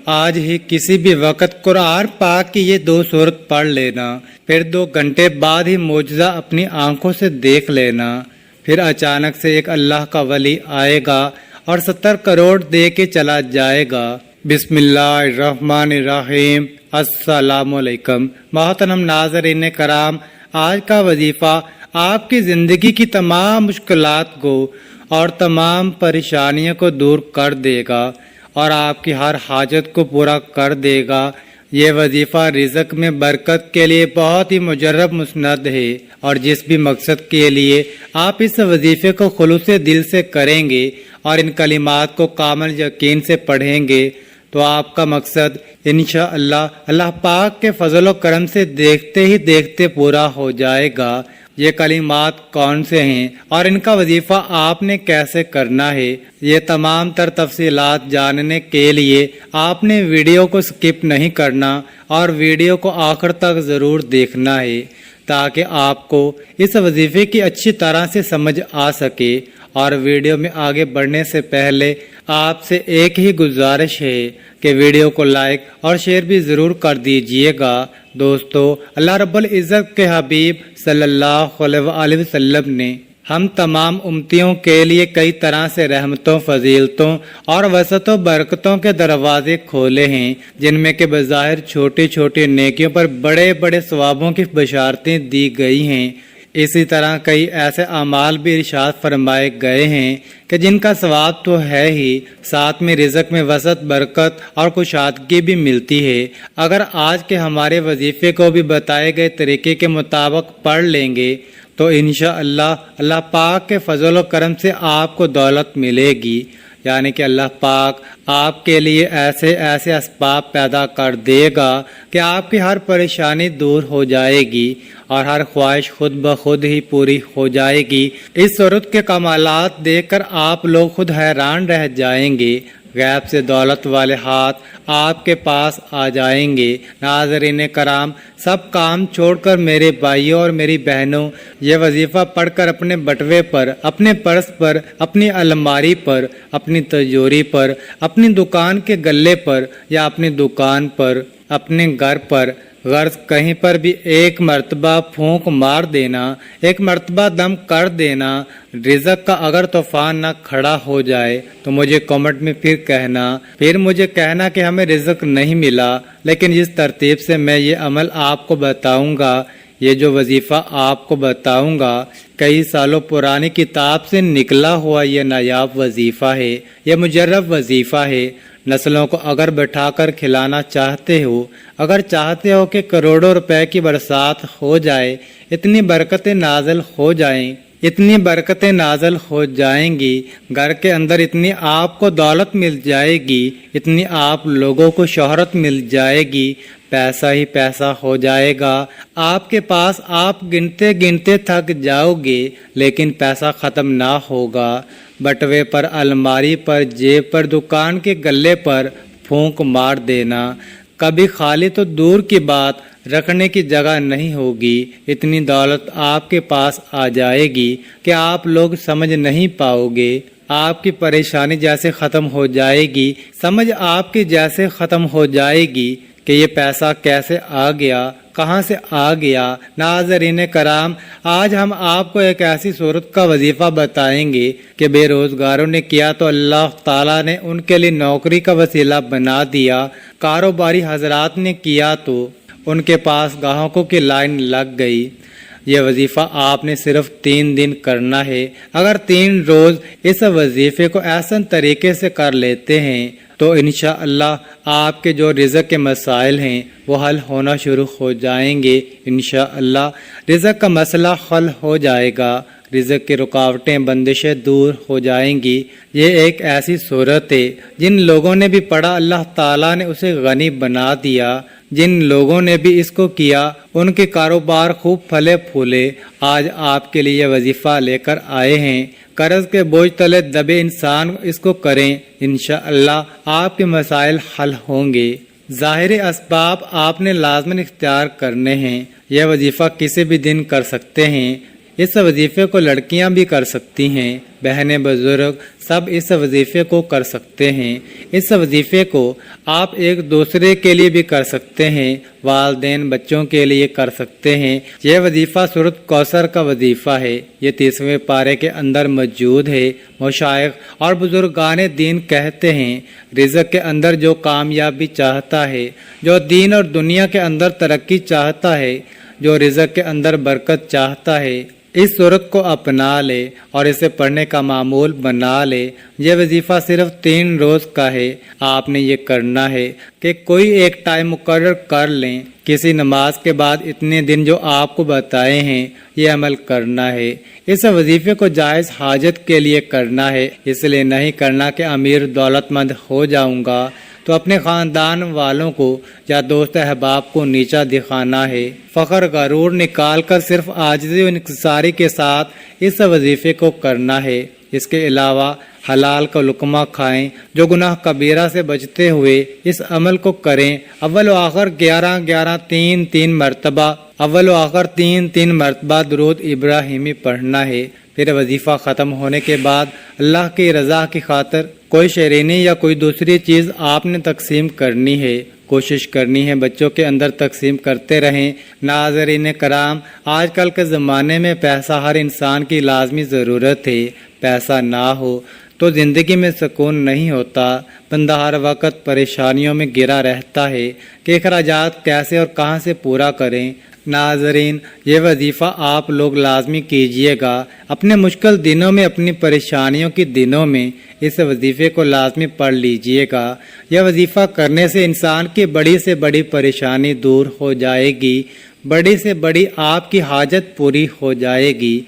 آج ہی کسی بھی وقت قرآن پاک کی یہ 2 سورت پڑھ لینا، پھر 2 گھنٹے بعد ہی معجزہ اپنی آنکھوں سے دیکھ لینا۔ پھر اچانک سے ایک اللہ کا ولی آئے گا اور 70 کروڑ دے کے چلا جائے گا۔ بسم اللہ الرحمن الرحیم۔ السلام علیکم محترم ناظرین کرام، آج کا وظیفہ آپ کی زندگی کی تمام مشکلات کو اور تمام پریشانیوں کو دور کر دے گا اور آپ کی ہر حاجت کو پورا کر دے گا۔ یہ وظیفہ رزق میں برکت کے لیے بہت ہی مجرب مسند ہے، اور جس بھی مقصد کے لیے آپ اس وظیفے کو خلوص دل سے کریں گے اور ان کلمات کو کامل یقین سے پڑھیں گے تو آپ کا مقصد انشاءاللہ اللہ پاک کے فضل و کرم سے دیکھتے ہی دیکھتے پورا ہو جائے گا۔ یہ کلمات کون سے ہیں اور ان کا وظیفہ آپ نے کیسے کرنا ہے، یہ تمام تر تفصیلات جاننے کے لیے آپ نے ویڈیو کو سکپ نہیں کرنا اور ویڈیو کو آخر تک ضرور دیکھنا ہے تاکہ آپ کو اس وظیفے کی اچھی طرح سے سمجھ آ سکے۔ اور ویڈیو میں آگے بڑھنے سے پہلے آپ سے ایک ہی گزارش ہے کہ ویڈیو کو لائک اور شیئر بھی ضرور کر دیجئے گا۔ دوستو، اللہ رب العزت کے حبیب صلی اللہ علیہ وآلہ وسلم نے ہم تمام امتیوں کے لیے کئی طرح سے رحمتوں، فضیلتوں اور وسعت و برکتوں کے دروازے کھولے ہیں، جن میں کہ بظاہر چھوٹی چھوٹی نیکیوں پر بڑے بڑے ثوابوں کی بشارتیں دی گئی ہیں۔ اسی طرح کئی ایسے اعمال بھی ارشاد فرمائے گئے ہیں کہ جن کا ثواب تو ہے ہی، ساتھ میں رزق میں وسعت، برکت اور کشادگی بھی ملتی ہے۔ اگر آج کے ہمارے وظیفے کو بھی بتائے گئے طریقے کے مطابق پڑھ لیں گے تو انشاءاللہ اللہ پاک کے فضل و کرم سے آپ کو دولت ملے گی، یعنی کہ اللہ پاک آپ کے لیے ایسے ایسے اسباب پیدا کر دے گا کہ آپ کی ہر پریشانی دور ہو جائے گی اور ہر خواہش خود بخود ہی پوری ہو جائے گی۔ اس صورت کے کمالات دیکھ کر آپ لوگ خود حیران رہ جائیں گے، غیب سے دولت والے ہاتھ آپ کے پاس آ جائیں گے۔ ناظرین کرام، سب کام چھوڑ کر میرے بھائیوں اور میری بہنوں یہ وظیفہ پڑھ کر اپنے بٹوے پر، اپنے پرس پر، اپنی الماری پر، اپنی تجوری پر، اپنی دکان کے گلے پر یا اپنی دکان پر، اپنے گھر پر، غرض کہیں پر بھی ایک مرتبہ پھونک مار دینا، ایک مرتبہ دم کر دینا۔ رزق کا اگر طوفان نہ کھڑا ہو جائے تو مجھے کمنٹ میں پھر مجھے کہنا کہ ہمیں رزق نہیں ملا، لیکن جس ترتیب سے میں یہ عمل آپ کو بتاؤں گا، یہ جو وظیفہ آپ کو بتاؤں گا، کئی سالوں پرانی کتاب سے نکلا ہوا یہ نایاب وظیفہ ہے، یہ مجرب وظیفہ ہے۔ نسلوں کو اگر بٹھا کر کھلانا چاہتے ہو، اگر چاہتے ہو کہ کروڑوں روپے کی برسات ہو جائے، اتنی برکتیں نازل ہو جائیں، اتنی برکتیں نازل ہو جائیں گی، گھر کے اندر اتنی آپ کو دولت مل جائے گی، اتنی آپ لوگوں کو شہرت مل جائے گی، پیسہ ہی پیسہ ہو جائے گا آپ کے پاس۔ آپ گنتے گنتے تھک جاؤ گے لیکن پیسہ ختم نہ ہوگا۔ بٹوے پر، الماری پر، جیب پر، دکان کے گلے پر پھونک مار دینا، کبھی خالی تو دور کی بات رکھنے کی جگہ نہیں ہوگی، اتنی دولت آپ کے پاس آ جائے گی کہ آپ لوگ سمجھ نہیں پاؤ گے۔ آپ کی پریشانی جیسے ختم ہو جائے گی، سمجھ آپ کی جیسے ختم ہو جائے گی کہ یہ پیسہ کیسے آ گیا، کہاں سے آ گیا۔ ناظرین کرام، آج ہم آپ کو ایک ایسی صورت کا وظیفہ بتائیں گے کہ بے روزگاروں نے کیا تو اللہ تعالیٰ نے ان کے لیے نوکری کا وسیلہ بنا دیا، کاروباری حضرات نے کیا تو ان کے پاس گاہکوں کی لائن لگ گئی۔ یہ وظیفہ آپ نے صرف 3 دن کرنا ہے۔ اگر 3 روز اس وظیفے کو احسن طریقے سے کر لیتے ہیں تو انشاءاللہ آپ کے جو رزق کے مسائل ہیں وہ حل ہونا شروع ہو جائیں گے۔ انشاءاللہ رزق کا مسئلہ حل ہو جائے گا، رزق کی رکاوٹیں، بندشیں دور ہو جائیں گی۔ یہ ایک ایسی صورت ہے جن لوگوں نے بھی پڑھا اللہ تعالیٰ نے اسے غنی بنا دیا، جن لوگوں نے بھی اس کو کیا ان کے کاروبار خوب پھلے پھولے۔ آج آپ کے لیے وظیفہ لے کر آئے ہیں، قرض کے بوجھ تلے دبے انسان اس کو کریں، انشاءاللہ آپ کے مسائل حل ہوں گے۔ ظاہری اسباب آپ نے لازماً اختیار کرنے ہیں۔ یہ وظیفہ کسی بھی دن کر سکتے ہیں، اس وظیفے کو لڑکیاں بھی کر سکتی ہیں، بہنیں بزرگ سب اس وظیفے کو کر سکتے ہیں۔ اس وظیفے کو آپ ایک دوسرے کے لیے بھی کر سکتے ہیں، والدین بچوں کے لیے کر سکتے ہیں۔ یہ وظیفہ سورۃ کوثر کا وظیفہ ہے، یہ 30ویں پارے کے اندر موجود ہے۔ مشائخ اور بزرگان دین کہتے ہیں، رزق کے اندر جو کامیابی چاہتا ہے، جو دین اور دنیا کے اندر ترقی چاہتا ہے، جو رزق کے اندر برکت چاہتا ہے، اس صورت کو اپنا لے اور اسے پڑھنے کا معمول بنا لے۔ یہ وظیفہ صرف 3 روز کا ہے۔ آپ نے یہ کرنا ہے کہ کوئی ایک ٹائم مقرر کر لیں، کسی نماز کے بعد اتنے دن جو آپ کو بتائے ہیں یہ عمل کرنا ہے۔ اس وظیفے کو جائز حاجت کے لیے کرنا ہے، اس لیے نہیں کرنا کہ امیر دولت مند ہو جاؤں گا تو اپنے خاندان والوں کو یا دوست احباب کو نیچا دکھانا ہے۔ فخر غرور نکال کر صرف عاجزی و انکساری کے ساتھ اس وظیفے کو کرنا ہے۔ اس کے علاوہ حلال کا لقمہ کھائیں، جو گناہ کبیرہ سے بچتے ہوئے اس عمل کو کریں۔ اول و آخر 11 3 مرتبہ اول و آخر 3 مرتبہ درود ابراہیمی پڑھنا ہے۔ پھر وظیفہ ختم ہونے کے بعد اللہ کی رضا کی خاطر کوئی شیرینی یا کوئی دوسری چیز آپ نے تقسیم کرنی ہے، کوشش کرنی ہے بچوں کے اندر تقسیم کرتے رہیں۔ ناظرین کرام، آج کل کے زمانے میں پیسہ ہر انسان کی لازمی ضرورت ہے۔ پیسہ نہ ہو تو زندگی میں سکون نہیں ہوتا، بندہ ہر وقت پریشانیوں میں گرا رہتا ہے کہ اخراجات کیسے اور کہاں سے پورا کریں۔ ناظرین، یہ وظیفہ آپ لوگ لازمی کیجئے گا۔ اپنے مشکل دنوں میں، اپنی پریشانیوں کے دنوں میں اس وظیفے کو لازمی پڑھ لیجئے گا۔ یہ وظیفہ کرنے سے انسان کی بڑی سے بڑی پریشانی دور ہو جائے گی، بڑی سے بڑی آپ کی حاجت پوری ہو جائے گی،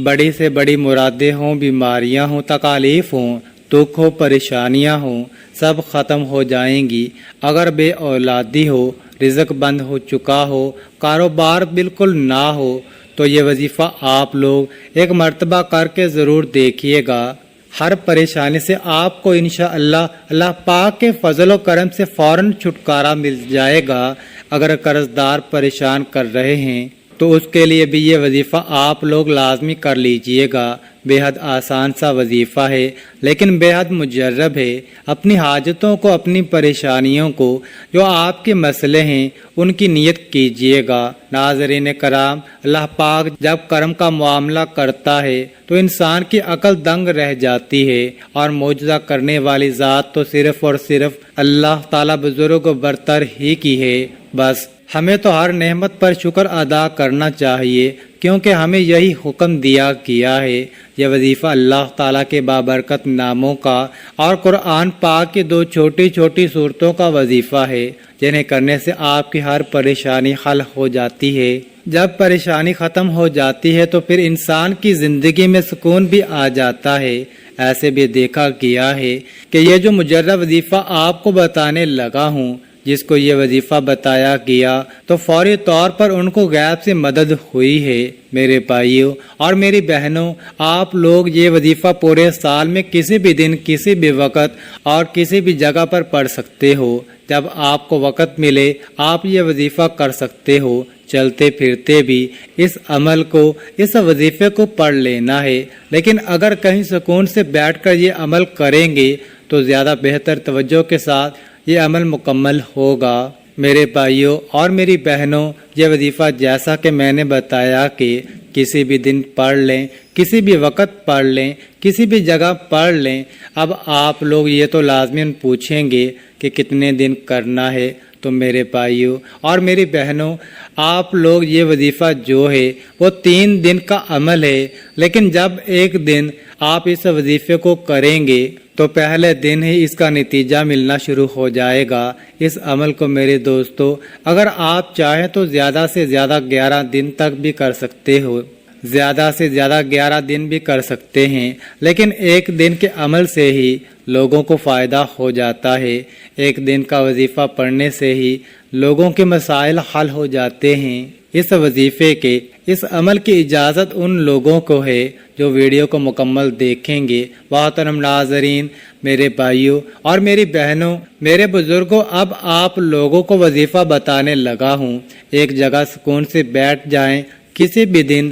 بڑی سے بڑی مرادیں ہوں، بیماریاں ہوں، تکالیف ہوں، دکھ ہو، پریشانیاں ہوں، سب ختم ہو جائیں گی۔ اگر بے اولادی ہو، رزق بند ہو چکا ہو، کاروبار بالکل نہ ہو تو یہ وظیفہ آپ لوگ ایک مرتبہ کر کے ضرور دیکھیے گا۔ ہر پریشانی سے آپ کو انشاءاللہ اللہ پاک کے فضل و کرم سے فوراً چھٹکارا مل جائے گا۔ اگر قرض دار پریشان کر رہے ہیں تو اس کے لیے بھی یہ وظیفہ آپ لوگ لازمی کر لیجئے گا۔ بے حد آسان سا وظیفہ ہے لیکن بے حد مجرب ہے۔ اپنی حاجتوں کو، اپنی پریشانیوں کو، جو آپ کے مسئلے ہیں ان کی نیت کیجئے گا۔ ناظرین کرام، اللہ پاک جب کرم کا معاملہ کرتا ہے تو انسان کی عقل دنگ رہ جاتی ہے، اور معجزہ کرنے والی ذات تو صرف اور صرف اللہ تعالیٰ بزرگ و برتر ہی کی ہے۔ بس ہمیں تو ہر نعمت پر شکر ادا کرنا چاہیے، کیونکہ ہمیں یہی حکم دیا گیا ہے۔ یہ وظیفہ اللہ تعالیٰ کے بابرکت ناموں کا اور قرآن پاک کی 2 چھوٹی چھوٹی صورتوں کا وظیفہ ہے، جنہیں کرنے سے آپ کی ہر پریشانی حل ہو جاتی ہے۔ جب پریشانی ختم ہو جاتی ہے تو پھر انسان کی زندگی میں سکون بھی آ جاتا ہے۔ ایسے بھی دیکھا گیا ہے کہ یہ جو مجرب وظیفہ آپ کو بتانے لگا ہوں، جس کو یہ وظیفہ بتایا گیا تو فوری طور پر ان کو غیب سے مدد ہوئی ہے۔ میرے بھائیوں اور میری بہنوں، آپ لوگ یہ وظیفہ پورے سال میں کسی بھی دن، کسی بھی وقت اور کسی بھی جگہ پر پڑھ سکتے ہو۔ جب آپ کو وقت ملے آپ یہ وظیفہ کر سکتے ہو۔ چلتے پھرتے بھی اس عمل کو، اس وظیفے کو پڑھ لینا ہے، لیکن اگر کہیں سکون سے بیٹھ کر یہ عمل کریں گے تو زیادہ بہتر توجہ کے ساتھ یہ عمل مکمل ہوگا۔ میرے بھائیوں اور میری بہنوں، یہ وظیفہ جیسا کہ میں نے بتایا کہ کسی بھی دن پڑھ لیں، کسی بھی وقت پڑھ لیں، کسی بھی جگہ پڑھ لیں۔ اب آپ لوگ یہ تو لازماً پوچھیں گے کہ کتنے دن کرنا ہے، تو میرے بھائیوں اور میری بہنوں، آپ لوگ یہ وظیفہ جو ہے وہ 3 دن کا عمل ہے، لیکن جب ایک دن آپ اس وظیفے کو کریں گے تو پہلے دن ہی اس کا نتیجہ ملنا شروع ہو جائے گا۔ اس عمل کو میرے دوستو اگر آپ چاہیں تو زیادہ سے زیادہ 11 دن تک بھی کر سکتے ہو، زیادہ سے زیادہ 11 دن بھی کر سکتے ہیں، لیکن ایک دن کے عمل سے ہی لوگوں کو فائدہ ہو جاتا ہے۔ ایک دن کا وظیفہ پڑھنے سے ہی لوگوں کے مسائل حل ہو جاتے ہیں۔ اس وظیفے کے، اس عمل کی اجازت ان لوگوں کو ہے جو ویڈیو کو مکمل دیکھیں گے۔ محترم ناظرین، میرے بھائیوں اور میری بہنوں، میرے بزرگوں، اب آپ لوگوں کو وظیفہ بتانے لگا ہوں۔ ایک جگہ سکون سے بیٹھ جائیں، کسی بھی دن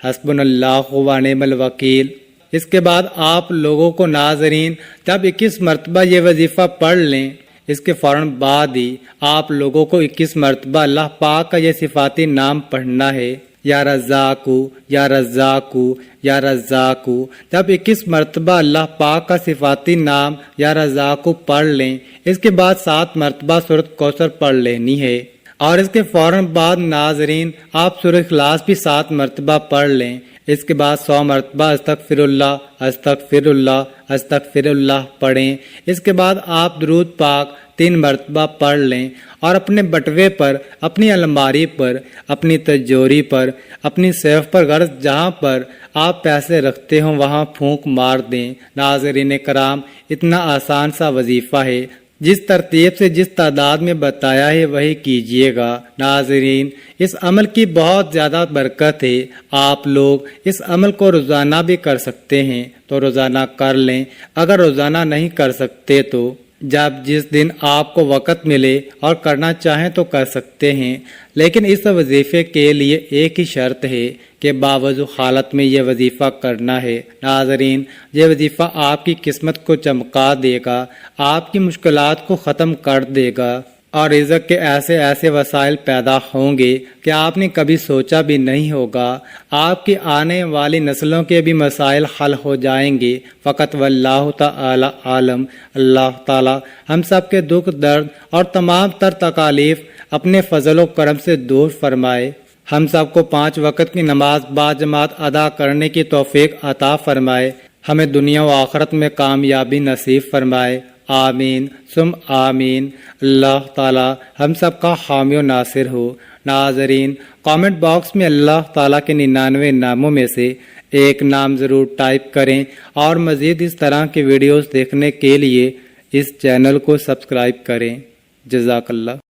حسبناللہ و نعم الوکیل۔ اس کے بعد آپ لوگوں کو ناظرین جب 21 مرتبہ یہ وظیفہ پڑھ لیں، اس کے فوراً بعد ہی آپ لوگوں کو 21 مرتبہ اللہ پاک کا یہ صفاتی نام پڑھنا ہے، یا رزاقو یا رزاقو یا رزاقو۔ جب 21 مرتبہ اللہ پاک کا صفاتی نام یا رزاقو پڑھ لیں، اس کے بعد 7 مرتبہ سورۃ کوثر پڑھ لینی ہے، اور اس کے فوراً بعد ناظرین آپ سورۃ اخلاص بھی 7 مرتبہ پڑھ لیں۔ اس کے بعد 100 مرتبہ استغفر اللہ استغفر اللہ استغفر اللہ پڑھیں۔ اس کے بعد آپ درود پاک 3 مرتبہ پڑھ لیں، اور اپنے بٹوے پر، اپنی الماری پر، اپنی تجوری پر، اپنی سیف پر، غرض جہاں پر آپ پیسے رکھتے ہوں وہاں پھونک مار دیں۔ ناظرین کرام، اتنا آسان سا وظیفہ ہے، جس ترتیب سے جس تعداد میں بتایا ہے وہی کیجئے گا۔ ناظرین، اس عمل کی بہت زیادہ برکت ہے، آپ لوگ اس عمل کو روزانہ بھی کر سکتے ہیں تو روزانہ کر لیں، اگر روزانہ نہیں کر سکتے تو جب جس دن آپ کو وقت ملے اور کرنا چاہیں تو کر سکتے ہیں، لیکن اس وظیفے کے لیے ایک ہی شرط ہے کہ باوضو حالت میں یہ وظیفہ کرنا ہے۔ ناظرین، یہ وظیفہ آپ کی قسمت کو چمکا دے گا، آپ کی مشکلات کو ختم کر دے گا، اور رزق کے ایسے ایسے وسائل پیدا ہوں گے کہ آپ نے کبھی سوچا بھی نہیں ہوگا۔ آپ کی آنے والی نسلوں کے بھی مسائل حل ہو جائیں گے۔ فقط واللہ تعالی عالم۔ اللہ تعالی ہم سب کے دکھ درد اور تمام تر تکالیف اپنے فضل و کرم سے دور فرمائے، ہم سب کو 5 وقت کی نماز باجماعت ادا کرنے کی توفیق عطا فرمائے، ہمیں دنیا و آخرت میں کامیابی نصیب فرمائے، آمین ثم آمین۔ اللہ تعالی ہم سب کا حامی و ناصر ہو۔ ناظرین، کامنٹ باکس میں اللہ تعالیٰ کے 99 ناموں میں سے ایک نام ضرور ٹائپ کریں، اور مزید اس طرح کی ویڈیوز دیکھنے کے لیے اس چینل کو سبسکرائب کریں۔ جزاک اللہ۔